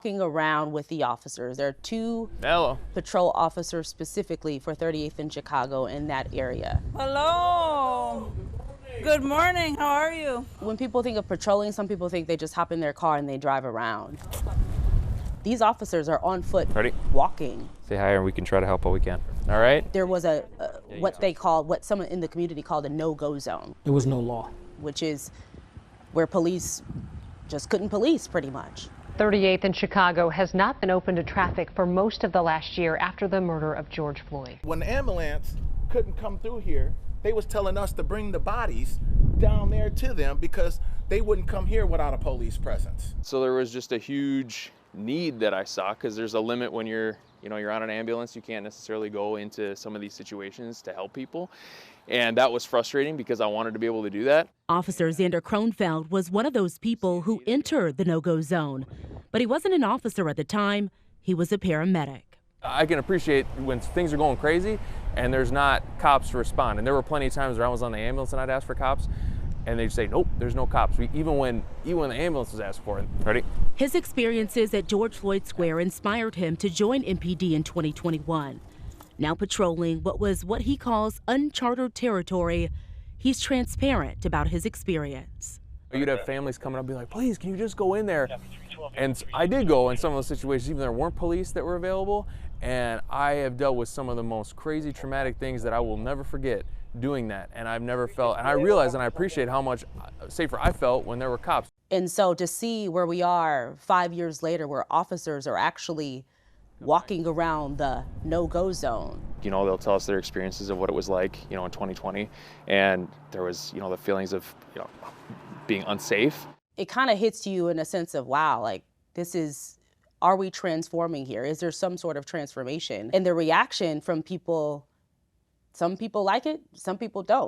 Walking around with the officers. There are two Hello. patrol officers specifically for 38th and Chicago in that area. Hello. Good morning. How are you? When people think of patrolling, some people think they just hop in their car and they drive around. These officers are on foot, walking. Say hi and we can try to help all we can. All right? There was what someone in the community called a no-go zone. There was no law. Which is where police just couldn't police, pretty much. 38th in Chicago has not been open to traffic for most of the last year after the murder of George Floyd. When the ambulance couldn't come through here, they was telling us to bring the bodies down there to them because they wouldn't come here without a police presence. So there was just a huge need that I saw, because there's a limit when you're on an ambulance. You can't necessarily go into some of these situations to help people. And that was frustrating because I wanted to be able to do that. Officer Xander Kronfeld was one of those people who entered the no-go zone. But he wasn't an officer at the time. He was a paramedic. I can appreciate when things are going crazy and there's not cops to respond. And there were plenty of times where I was on the ambulance and I'd ask for cops, and they'd say, nope, there's no cops. Even when the ambulance was asked for it. Ready? His experiences at George Floyd Square inspired him to join MPD in 2021. Now patrolling what he calls uncharted territory, he's transparent about his experience. You'd have families coming up and be like, please, can you just go in there? And I did go in some of those situations, even there weren't police that were available. And I have dealt with some of the most crazy, traumatic things that I will never forget doing that. And I've never felt, and I realize and I appreciate how much safer I felt when there were cops. And so to see where we are 5 years later, where officers are actually walking around the no-go zone. They'll tell us their experiences of what it was like, in 2020. And there was, the feelings of, being unsafe. It kind of hits you in a sense of, wow, like are we transforming here? Is there some sort of transformation? And the reaction from people, some people like it, some people don't.